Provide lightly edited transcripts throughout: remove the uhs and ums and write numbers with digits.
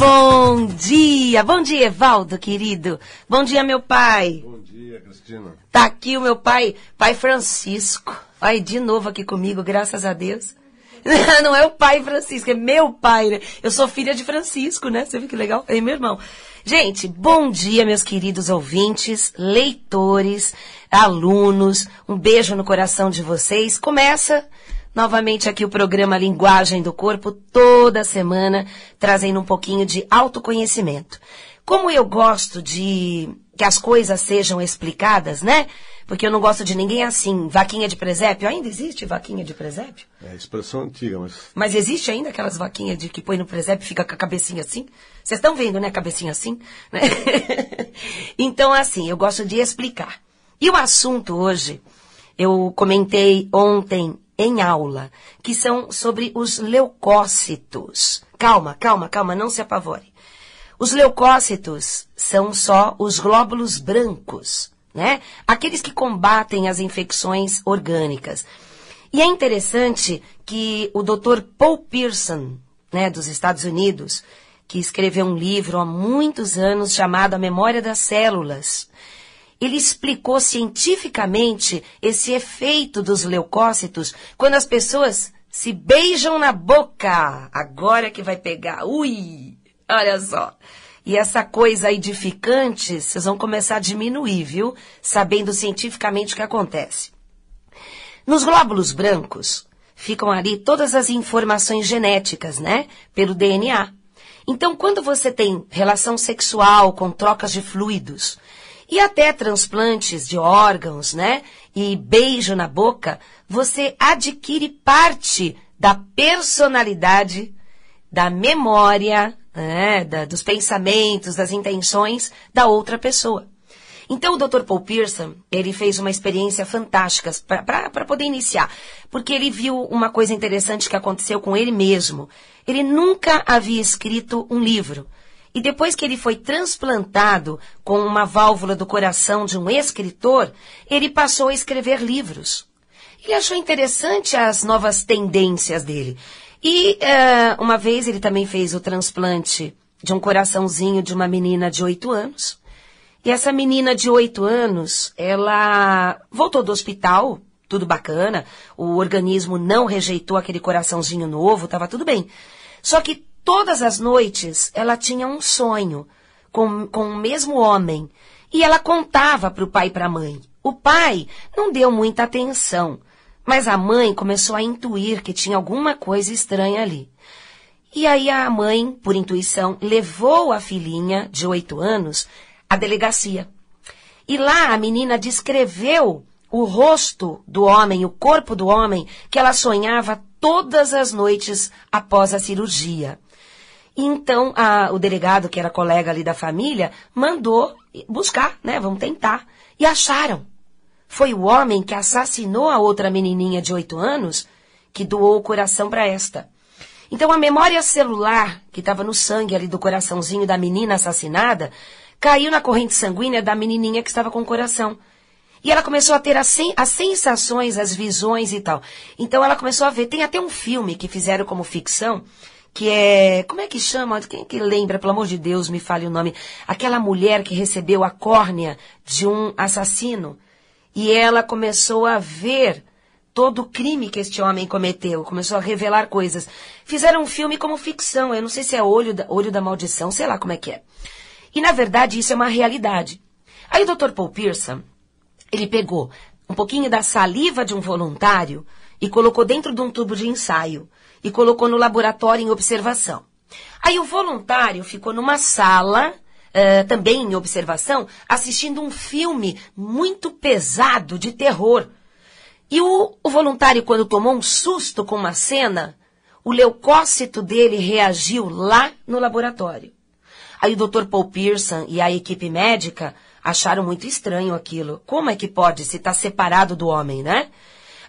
Bom dia, Evaldo, querido. Bom dia, meu pai. Bom dia, Cristina. Tá aqui o meu pai, pai Francisco. Aí, de novo aqui comigo, graças a Deus. Não é o pai Francisco, é meu pai, né? Eu sou filha de Francisco, né? Você viu que legal? É meu irmão. Gente, bom dia, meus queridos ouvintes, leitores, alunos. Um beijo no coração de vocês. Começa novamente aqui o programa Linguagem do Corpo, toda semana, trazendo um pouquinho de autoconhecimento. Como eu gosto de que as coisas sejam explicadas, né? Porque eu não gosto de ninguém assim, vaquinha de presépio. Ainda existe vaquinha de presépio? É expressão antiga, mas... Mas existe ainda aquelas vaquinhas de que põe no presépio e fica com a cabecinha assim? Vocês estão vendo, né? Cabecinha assim? Né? Então, assim, eu gosto de explicar. E o assunto hoje, eu comentei ontem em aula, que são sobre os leucócitos. Calma, não se apavore. Os leucócitos são só os glóbulos brancos, né? Aqueles que combatem as infecções orgânicas. E é interessante que o Dr. Paul Pierson, né, dos Estados Unidos, que escreveu um livro há muitos anos chamado A Memória das Células, ele explicou cientificamente esse efeito dos leucócitos quando as pessoas se beijam na boca. Agora que vai pegar. Ui! Olha só. E essa coisa edificante, vocês vão começar a diminuir, viu? Sabendo cientificamente o que acontece. Nos glóbulos brancos ficam ali todas as informações genéticas, né? Pelo DNA. Então, quando você tem relação sexual com trocas de fluidos e até transplantes de órgãos, né? E beijo na boca, você adquire parte da personalidade, da memória, né? Dos pensamentos, das intenções da outra pessoa. Então, o Dr. Paul Pierson, ele fez uma experiência fantástica para poder iniciar, porque ele viu uma coisa interessante que aconteceu com ele mesmo. Ele nunca havia escrito um livro. E depois que ele foi transplantado com uma válvula do coração de um escritor, ele passou a escrever livros. Ele achou interessante as novas tendências dele. E uma vez ele também fez o transplante de um coraçãozinho de uma menina de 8 anos. E essa menina de 8 anos, ela voltou do hospital, tudo bacana, o organismo não rejeitou aquele coraçãozinho novo, estava tudo bem. Só que todas as noites ela tinha um sonho com o mesmo homem. E ela contava para o pai e para a mãe. O pai não deu muita atenção, mas a mãe começou a intuir que tinha alguma coisa estranha ali. E aí a mãe, por intuição, levou a filhinha de 8 anos à delegacia. E lá a menina descreveu o rosto do homem, o corpo do homem, que ela sonhava todas as noites após a cirurgia. E então o delegado, que era colega ali da família, mandou buscar, né? Vamos tentar. E acharam. Foi o homem que assassinou a outra menininha de 8 anos que doou o coração para esta. Então a memória celular que estava no sangue ali do coraçãozinho da menina assassinada caiu na corrente sanguínea da menininha que estava com o coração. E ela começou a ter as sensações, as visões e tal. Então ela começou a ver. Tem até um filme que fizeram como ficção, que é... Como é que chama? Quem que lembra? Pelo amor de Deus, me fale o nome. Aquela mulher que recebeu a córnea de um assassino. E ela começou a ver todo o crime que este homem cometeu. Começou a revelar coisas. Fizeram um filme como ficção. Eu não sei se é Olho da Maldição, sei lá como é que é. E, na verdade, isso é uma realidade. Aí o Dr. Paul Pierson, ele pegou um pouquinho da saliva de um voluntário e colocou dentro de um tubo de ensaio e colocou no laboratório em observação. Aí o voluntário ficou numa sala, também em observação, assistindo um filme muito pesado de terror. E o voluntário, quando tomou um susto com uma cena, o leucócito dele reagiu lá no laboratório. Aí o Dr. Paul Pierson e a equipe médica acharam muito estranho aquilo. Como é que pode se estar separado do homem, né?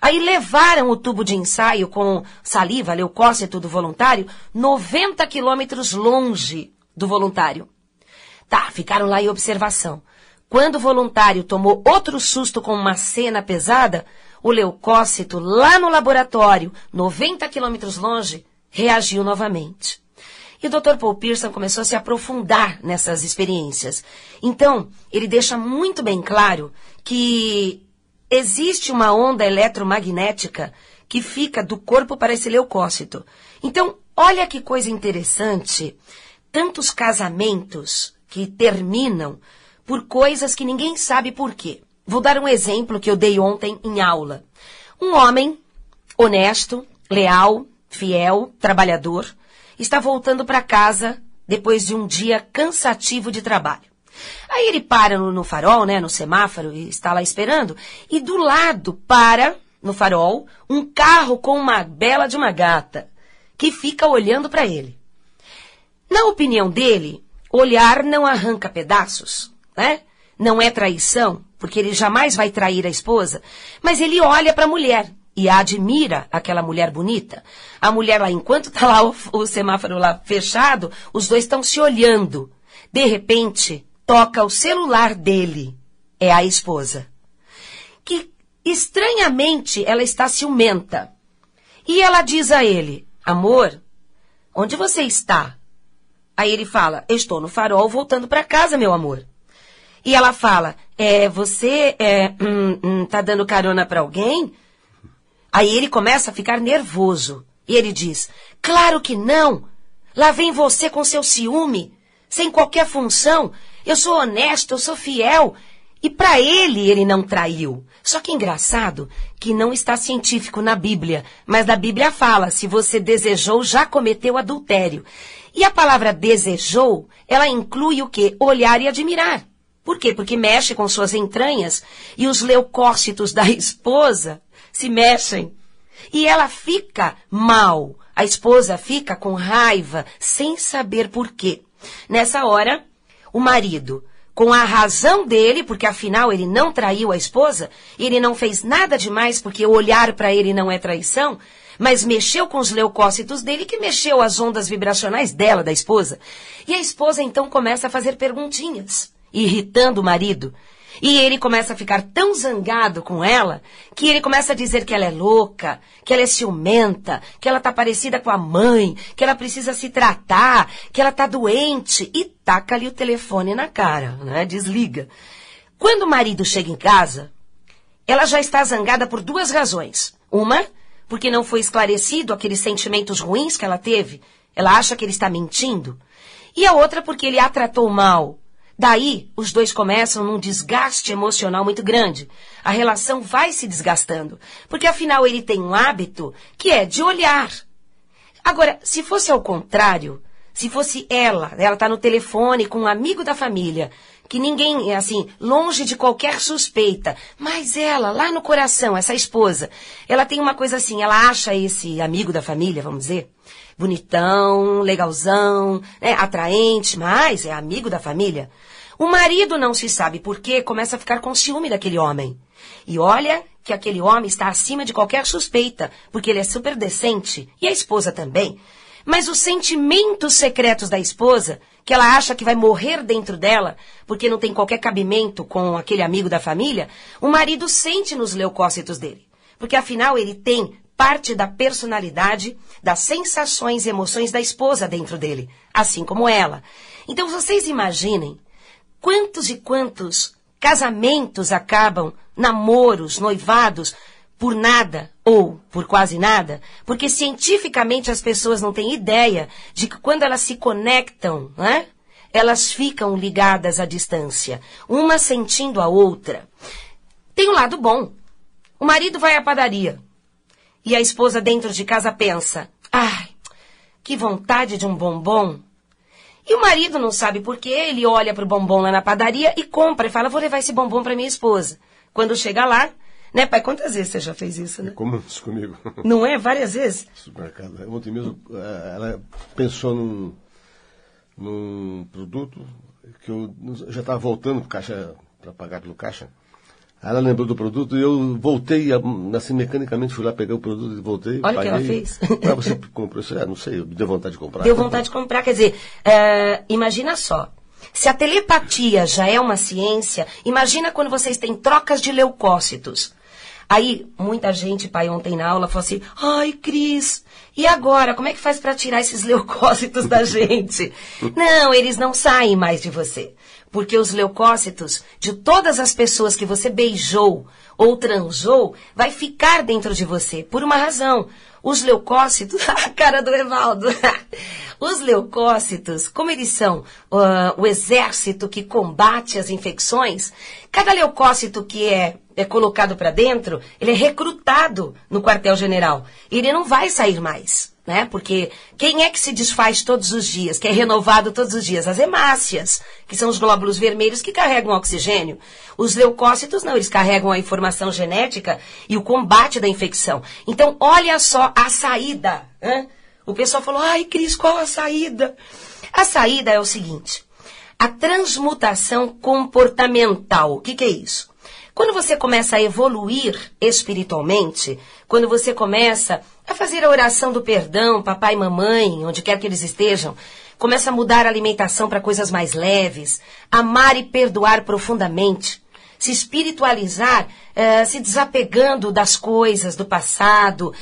Aí levaram o tubo de ensaio com saliva, leucócito do voluntário, 90 quilômetros longe do voluntário. Tá, ficaram lá em observação. Quando o voluntário tomou outro susto com uma cena pesada, o leucócito lá no laboratório, 90 quilômetros longe, reagiu novamente. E o Dr. Paul Pierson começou a se aprofundar nessas experiências. Então, ele deixa muito bem claro que existe uma onda eletromagnética que fica do corpo para esse leucócito. Então, olha que coisa interessante, tantos casamentos que terminam por coisas que ninguém sabe por quê. Vou dar um exemplo que eu dei ontem em aula. Um homem honesto, leal, fiel, trabalhador, está voltando para casa depois de um dia cansativo de trabalho. Aí ele para no farol, no semáforo, e está lá esperando, e do lado para, no farol, um carro com uma bela de uma gata, que fica olhando para ele. Na opinião dele, olhar não arranca pedaços, né? Não é traição, porque ele jamais vai trair a esposa, mas ele olha para a mulher e admira aquela mulher bonita. A mulher lá, enquanto está lá o semáforo lá fechado, os dois estão se olhando. De repente, toca o celular dele. É a esposa. Que, estranhamente, ela está ciumenta. E ela diz a ele, amor, onde você está? Aí ele fala, eu estou no farol voltando para casa, meu amor. E ela fala, você tá dando carona para alguém? Aí ele começa a ficar nervoso. E ele diz, claro que não. Lá vem você com seu ciúme, sem qualquer função. Eu sou honesto, eu sou fiel. E para ele não traiu. Só que engraçado que não está científico na Bíblia. Mas na Bíblia fala, se você desejou, já cometeu adultério. E a palavra desejou, ela inclui o quê? Olhar e admirar. Por quê? Porque mexe com suas entranhas e os leucócitos da esposa se mexem. E ela fica mal. A esposa fica com raiva, sem saber por quê. Nessa hora, o marido, com a razão dele, porque afinal ele não traiu a esposa, ele não fez nada demais, porque olhar para ele não é traição, mas mexeu com os leucócitos dele, que mexeu as ondas vibracionais dela, da esposa. E a esposa então começa a fazer perguntinhas, irritando o marido. E ele começa a ficar tão zangado com ela, que ele começa a dizer que ela é louca, que ela é ciumenta, que ela tá parecida com a mãe, que ela precisa se tratar, que ela tá doente, e taca-lhe o telefone na cara, Desliga. Quando o marido chega em casa, ela já está zangada por duas razões. Uma, porque não foi esclarecido aqueles sentimentos ruins que ela teve. Ela acha que ele está mentindo. E a outra, porque ele a tratou mal. Daí, os dois começam num desgaste emocional muito grande. A relação vai se desgastando, porque afinal ele tem um hábito que é de olhar. Agora, se fosse ao contrário, se fosse ela está no telefone com um amigo da família, que ninguém, longe de qualquer suspeita, mas ela, lá no coração, essa esposa, ela tem uma coisa assim, ela acha esse amigo da família, vamos dizer, bonitão, legalzão, atraente, mas é amigo da família. O marido, não se sabe por quê, começa a ficar com ciúme daquele homem. E olha que aquele homem está acima de qualquer suspeita, porque ele é super decente, e a esposa também. Mas os sentimentos secretos da esposa, que ela acha que vai morrer dentro dela, porque não tem qualquer cabimento com aquele amigo da família, o marido sente nos leucócitos dele. Porque afinal ele tem parte da personalidade, das sensações e emoções da esposa dentro dele, assim como ela. Então vocês imaginem quantos e quantos casamentos acabam, namoros, noivados, por nada ou por quase nada, porque cientificamente as pessoas não têm ideia de que quando elas se conectam, elas ficam ligadas à distância, uma sentindo a outra. Tem um lado bom. O marido vai à padaria e a esposa dentro de casa pensa, ai, que vontade de um bombom. E o marido não sabe por quê, ele olha para o bombom lá na padaria e compra e fala, vou levar esse bombom para minha esposa. Quando chega lá, pai, quantas vezes você já fez isso, É comum isso comigo. Não é? Várias vezes? Supermercado. Ontem mesmo, ela pensou num produto que eu já estava voltando para pagar pelo caixa. Aí ela lembrou do produto e eu voltei, assim, mecanicamente fui lá pegar o produto e voltei. Olha o paguei. que ela fez. Ah, você comprou isso? Não sei, deu vontade de comprar. Deu vontade de comprar, quer dizer, imagina só. Se a telepatia já é uma ciência, imagina quando vocês têm trocas de leucócitos. Aí, muita gente, pai, ontem na aula, falou assim, ai, Cris, e agora? Como é que faz para tirar esses leucócitos da gente? Não, eles não saem mais de você. Porque os leucócitos de todas as pessoas que você beijou ou transou, vai ficar dentro de você, por uma razão. Os leucócitos, a cara do Evaldo, os leucócitos, como eles são o exército que combate as infecções, cada leucócito que é colocado para dentro, ele é recrutado no quartel-general. Ele não vai sair mais, né? Porque quem é que se desfaz todos os dias, que é renovado todos os dias? As hemácias, que são os glóbulos vermelhos que carregam oxigênio. Os leucócitos não, eles carregam a informação genética e o combate da infecção. Então, olha só a saída. Hein? O pessoal falou, ai, Cris, qual a saída? A saída é o seguinte, a transmutação comportamental. O que é isso? Quando você começa a evoluir espiritualmente, quando você começa a fazer a oração do perdão, papai e mamãe, onde quer que eles estejam, começa a mudar a alimentação para coisas mais leves, amar e perdoar profundamente, se espiritualizar, se desapegando das coisas do passado,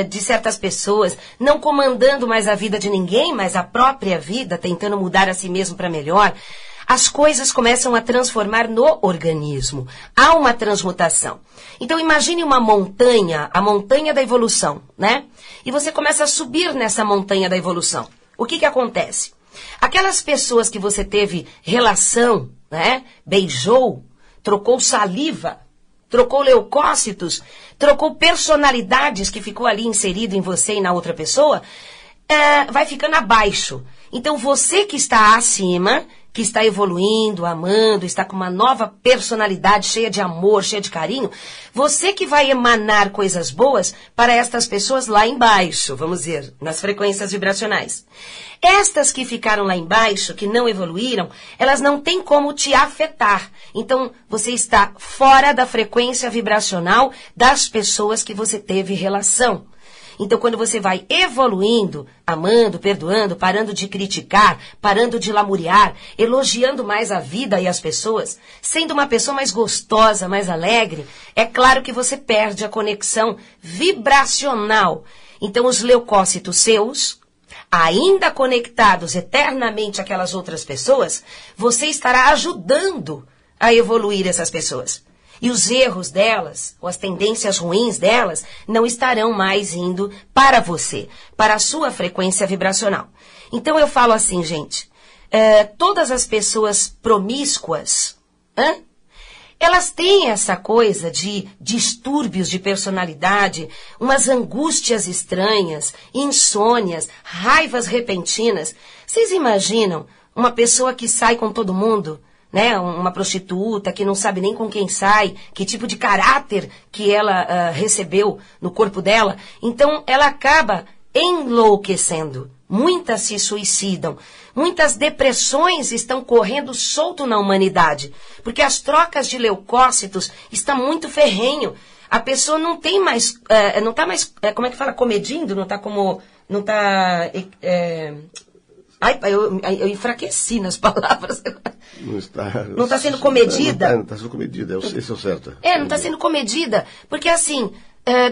de certas pessoas, não comandando mais a vida de ninguém, mas a própria vida, tentando mudar a si mesmo para melhor, as coisas começam a transformar no organismo. Há uma transmutação. Então imagine uma montanha, a montanha da evolução, né? E você começa a subir nessa montanha da evolução. O que acontece? Aquelas pessoas que você teve relação, né? Beijou, trocou saliva, trocou leucócitos, trocou personalidades que ficou ali inserido em você e na outra pessoa, vai ficando abaixo. Então você que está acima, que está evoluindo, amando, está com uma nova personalidade cheia de amor, cheia de carinho, você que vai emanar coisas boas para estas pessoas lá embaixo, vamos dizer, nas frequências vibracionais. Estas que ficaram lá embaixo, que não evoluíram, elas não têm como te afetar. Então, você está fora da frequência vibracional das pessoas que você teve relação. Então, quando você vai evoluindo, amando, perdoando, parando de criticar, parando de lamuriar, elogiando mais a vida e as pessoas, sendo uma pessoa mais gostosa, mais alegre, é claro que você perde a conexão vibracional. Então, os leucócitos seus, ainda conectados eternamente àquelas outras pessoas, você estará ajudando a evoluir essas pessoas. E os erros delas, ou as tendências ruins delas, não estarão mais indo para você, para a sua frequência vibracional. Então eu falo assim, gente, todas as pessoas promíscuas, elas têm essa coisa de distúrbios de personalidade, umas angústias estranhas, insônias, raivas repentinas. Vocês imaginam uma pessoa que sai com todo mundo, né, uma prostituta que não sabe nem com quem sai, que tipo de caráter que ela recebeu no corpo dela, então ela acaba enlouquecendo. Muitas se suicidam, muitas depressões estão correndo solto na humanidade, porque as trocas de leucócitos estão muito ferrenho. A pessoa não tem mais, não está mais, como é que fala, comedindo, não está como, não está... Ai, eu enfraqueci nas palavras. Não está sendo comedida. Não está sendo comedida, esse é o certo. Não está sendo comedida, porque assim,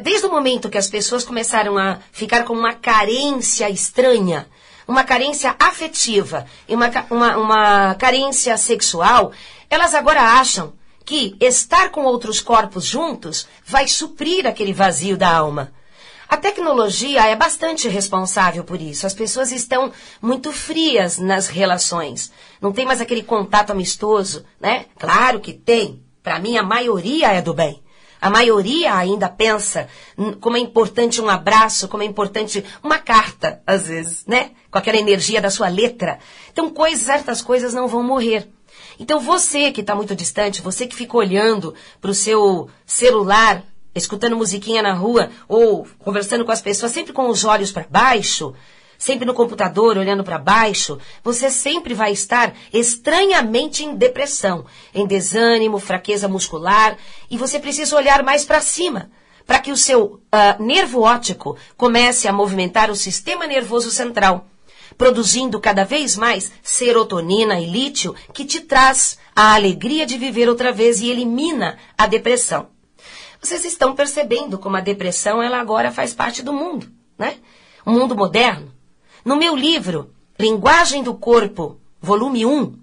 desde o momento que as pessoas começaram a ficar com uma carência estranha, uma carência afetiva e uma carência sexual, elas agora acham que estar com outros corpos juntos vai suprir aquele vazio da alma. A tecnologia é bastante responsável por isso. As pessoas estão muito frias nas relações. Não tem mais aquele contato amistoso, né? Claro que tem. Para mim, a maioria é do bem. A maioria ainda pensa como é importante um abraço, como é importante uma carta, às vezes, né? Com aquela energia da sua letra. Então, certas coisas não vão morrer. Então, você que está muito distante, você que fica olhando para o seu celular, escutando musiquinha na rua ou conversando com as pessoas sempre com os olhos para baixo, sempre no computador olhando para baixo, você sempre vai estar estranhamente em depressão, em desânimo, fraqueza muscular, e você precisa olhar mais para cima, para que o seu nervo óptico comece a movimentar o sistema nervoso central, produzindo cada vez mais serotonina e lítio que te traz a alegria de viver outra vez e elimina a depressão. Vocês estão percebendo como a depressão, ela agora faz parte do mundo, né? O mundo moderno. No meu livro, Linguagem do Corpo, volume 1,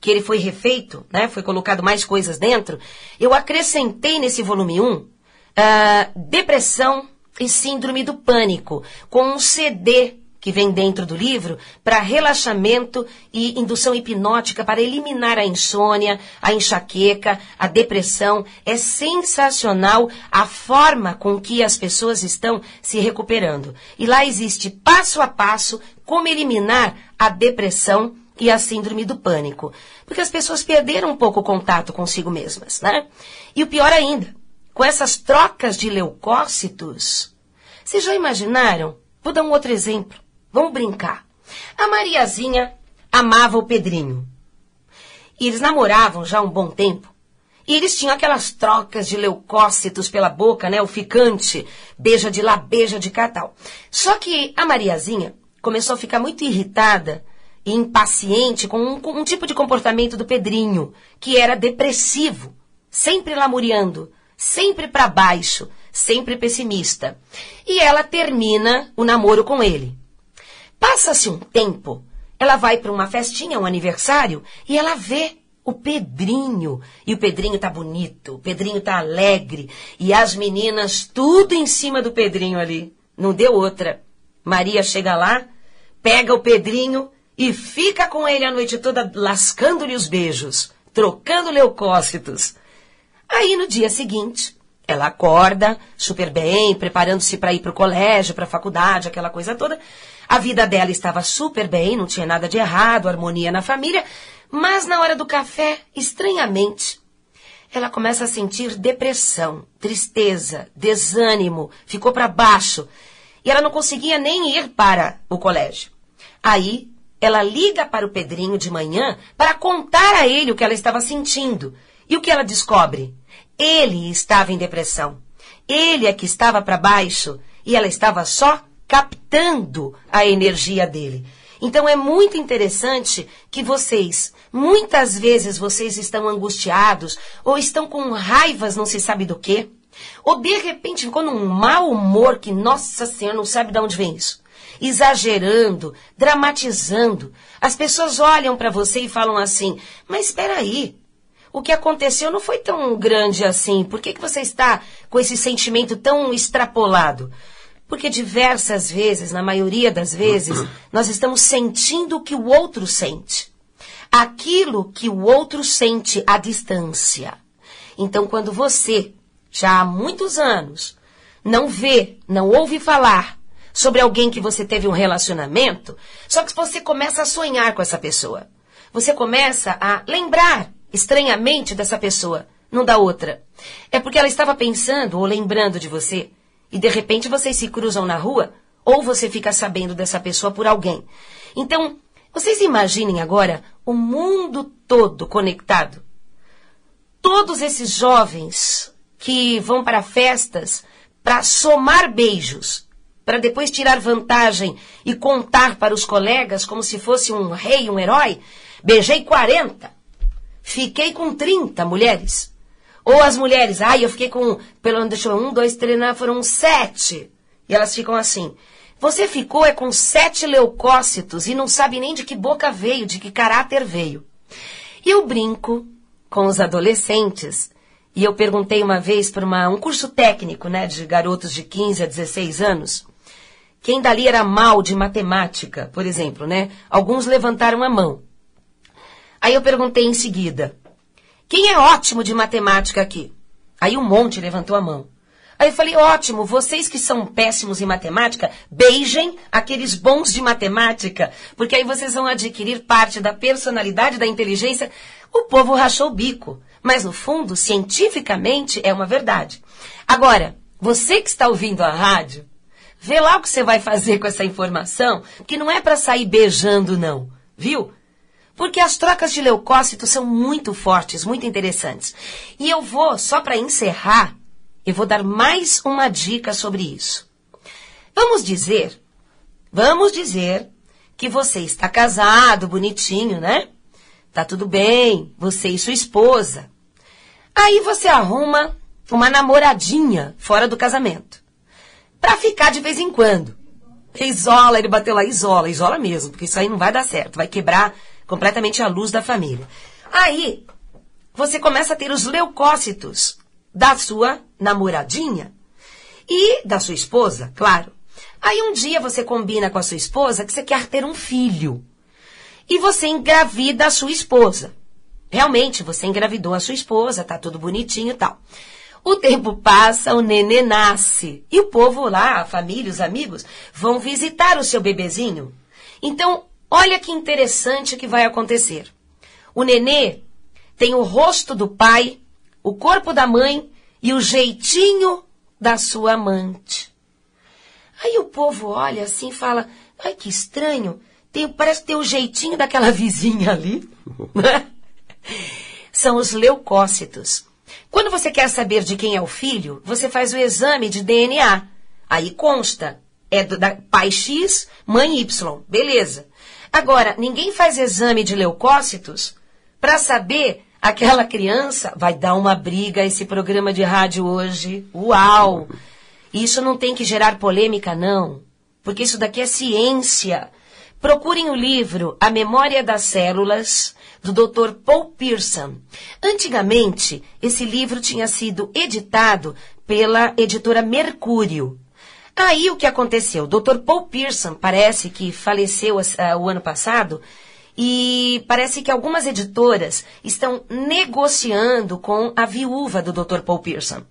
que ele foi refeito, né? Foi colocado mais coisas dentro, eu acrescentei nesse volume 1, depressão e síndrome do pânico, com um CD que vem dentro do livro para relaxamento e indução hipnótica para eliminar a insônia, a enxaqueca, a depressão. É sensacional a forma com que as pessoas estão se recuperando. E lá existe passo a passo como eliminar a depressão e a síndrome do pânico. Porque as pessoas perderam um pouco o contato consigo mesmas, né? E o pior ainda, com essas trocas de leucócitos, vocês já imaginaram? Vou dar um outro exemplo. Vamos brincar. A Mariazinha amava o Pedrinho. E eles namoravam já há um bom tempo. E eles tinham aquelas trocas de leucócitos pela boca, né? O ficante, beija de lá, beija de cá, tal. Só que a Mariazinha começou a ficar muito irritada e impaciente com um tipo de comportamento do Pedrinho, que era depressivo, sempre lamuriando, sempre para baixo, sempre pessimista. E ela termina o namoro com ele. Passa-se um tempo, ela vai para uma festinha, um aniversário, e ela vê o Pedrinho. E o Pedrinho tá bonito, o Pedrinho tá alegre, e as meninas tudo em cima do Pedrinho ali. Não deu outra. Maria chega lá, pega o Pedrinho e fica com ele a noite toda lascando-lhe os beijos, trocando leucócitos. Aí no dia seguinte, ela acorda super bem, preparando-se para ir para o colégio, para a faculdade, aquela coisa toda. A vida dela estava super bem, não tinha nada de errado, harmonia na família, mas na hora do café, estranhamente, ela começa a sentir depressão, tristeza, desânimo, ficou para baixo. E ela não conseguia nem ir para o colégio. Aí, ela liga para o Pedrinho de manhã para contar a ele o que ela estava sentindo. E o que ela descobre? Ele estava em depressão. Ele é que estava para baixo e ela estava só captando a energia dele. Então é muito interessante que muitas vezes vocês estão angustiados ou estão com raivas, não se sabe do quê, ou de repente ficou num mau humor que, nossa Senhora, não sabe de onde vem isso. Exagerando, dramatizando. As pessoas olham para você e falam assim, mas espera aí, o que aconteceu não foi tão grande assim, por que você está com esse sentimento tão extrapolado? Porque diversas vezes, na maioria das vezes, nós estamos sentindo o que o outro sente. Aquilo que o outro sente à distância. Então, quando você, já há muitos anos, não vê, não ouve falar sobre alguém que você teve um relacionamento, só que você começa a sonhar com essa pessoa. Você começa a lembrar estranhamente dessa pessoa, não da outra. É porque ela estava pensando ou lembrando de você. E de repente vocês se cruzam na rua, ou você fica sabendo dessa pessoa por alguém. Então, vocês imaginem agora o mundo todo conectado. Todos esses jovens que vão para festas para somar beijos, para depois tirar vantagem e contar para os colegas como se fosse um rei, um herói. Beijei 40, fiquei com 30 mulheres. Ou as mulheres, eu fiquei com, 1, 2, 3, foram 7. E elas ficam assim. Você ficou com 7 leucócitos e não sabe nem de que boca veio, de que caráter veio. E eu brinco com os adolescentes. E eu perguntei uma vez para um curso técnico, né, de garotos de 15 a 16 anos. Quem dali era mal de matemática, por exemplo, né? Alguns levantaram a mão. Aí eu perguntei em seguida. Quem é ótimo de matemática aqui? Aí um monte levantou a mão. Aí eu falei, ótimo, vocês que são péssimos em matemática, beijem aqueles bons de matemática, porque aí vocês vão adquirir parte da personalidade, da inteligência. O povo rachou o bico, mas no fundo, cientificamente, é uma verdade. Agora, você que está ouvindo a rádio, vê lá o que você vai fazer com essa informação, que não é para sair beijando não, viu? Porque as trocas de leucócitos são muito fortes, muito interessantes. E eu vou, só para encerrar, eu vou dar mais uma dica sobre isso. Vamos dizer que você está casado, bonitinho, né? Tá tudo bem, você e sua esposa. Aí você arruma uma namoradinha fora do casamento. Pra ficar de vez em quando. Isola, ele bateu lá, isola mesmo, porque isso aí não vai dar certo, vai quebrar completamente a luz da família. Aí, você começa a ter os leucócitos da sua namoradinha e da sua esposa, claro. Aí um dia você combina com a sua esposa que você quer ter um filho. E você engravida a sua esposa. Realmente, você engravidou a sua esposa, tá tudo bonitinho e tal. O tempo passa, o nenê nasce. E o povo lá, a família, os amigos, vão visitar o seu bebezinho. Então, olha que interessante que vai acontecer. O nenê tem o rosto do pai, o corpo da mãe e o jeitinho da sua amante. Aí o povo olha assim e fala, ai, que estranho, parece que tem o jeitinho daquela vizinha ali. São os leucócitos. Quando você quer saber de quem é o filho, você faz o exame de DNA. Aí consta, é da pai X, mãe Y, beleza. Agora, ninguém faz exame de leucócitos para saber aquela criança. Vai dar uma briga esse programa de rádio hoje. Uau! Isso não tem que gerar polêmica, não. Porque isso daqui é ciência. Procurem o livro A Memória das Células, do Dr. Paul Pearson. Antigamente, esse livro tinha sido editado pela editora Mercúrio. Aí o que aconteceu? O Dr. Paul Pearson parece que faleceu o ano passado e parece que algumas editoras estão negociando com a viúva do Dr. Paul Pearson.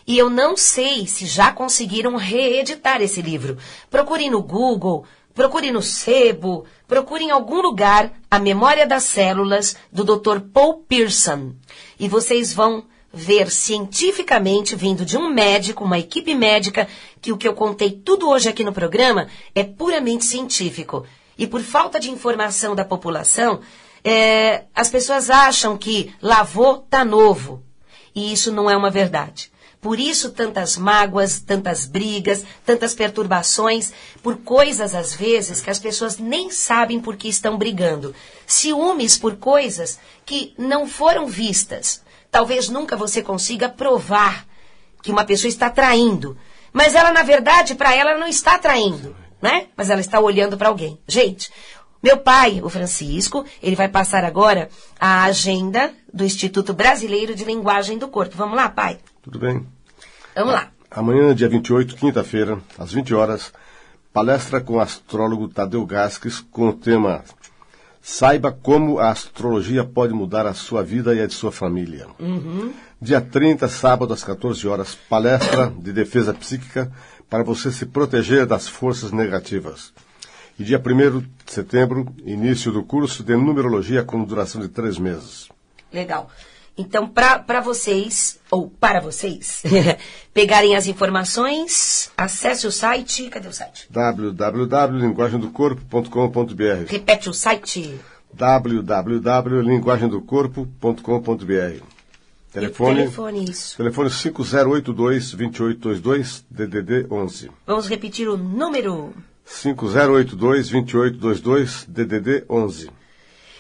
E eu não sei se já conseguiram reeditar esse livro. Procurem no Google, procurem no Sebo, procurem em algum lugar A Memória das Células, do Dr. Paul Pearson. E vocês vão ver cientificamente, vindo de um médico, uma equipe médica, que o que eu contei tudo hoje aqui no programa é puramente científico. E por falta de informação da população, as pessoas acham que lavou, tá novo. E isso não é uma verdade. Por isso, tantas mágoas, tantas brigas, tantas perturbações, por coisas, às vezes, que as pessoas nem sabem por que estão brigando. Ciúmes por coisas que não foram vistas. Talvez nunca você consiga provar que uma pessoa está traindo. Mas ela, na verdade, para ela não está traindo, né? Mas ela está olhando para alguém. Gente, meu pai, o Francisco, ele vai passar agora a agenda do Instituto Brasileiro de Linguagem do Corpo. Vamos lá, pai? Tudo bem. Vamos lá. Amanhã, dia 28, quinta-feira, às 20 horas, palestra com o astrólogo Tadeu Gasques com o tema Saiba como a astrologia pode mudar a sua vida e a de sua família. Dia 30, sábado, às 14 horas, palestra de defesa psíquica para você se proteger das forças negativas. E dia 1º de setembro, início do curso de numerologia com duração de 3 meses. Legal. Então, para vocês, ou para vocês, pegarem as informações, acesse o site. Cadê o site? www.linguagemdocorpo.com.br. Repete o site. www.linguagemdocorpo.com.br. Telefone, isso. Telefone 5082-2822, DDD 11. Vamos repetir o número. 5082-2822, DDD 11.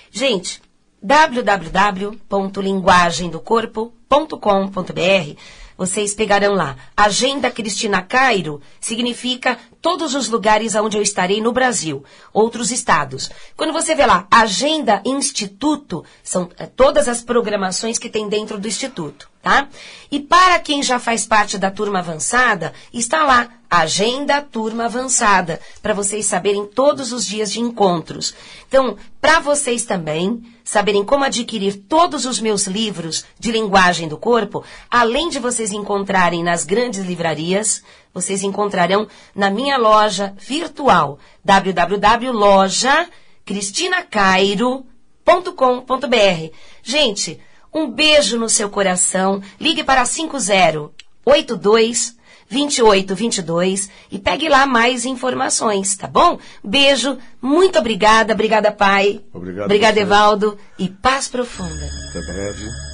Gente, www.linguagemdocorpo.com.br. Vocês pegarão lá. Agenda Cristina Cairo significa todos os lugares onde eu estarei no Brasil, outros estados. Quando você vê lá, Agenda Instituto, são todas as programações que tem dentro do Instituto, tá? E para quem já faz parte da turma avançada, está lá, Agenda Turma Avançada, para vocês saberem todos os dias de encontros. Então, para vocês também saberem como adquirir todos os meus livros de linguagem do corpo, além de vocês encontrarem nas grandes livrarias, vocês encontrarão na minha loja virtual, www.lojacristinacairo.com.br. Gente, um beijo no seu coração, ligue para 5082-2822 e pegue lá mais informações, tá bom? Beijo, muito obrigada, pai. Obrigado. Obrigada, Evaldo, e paz profunda. Até breve.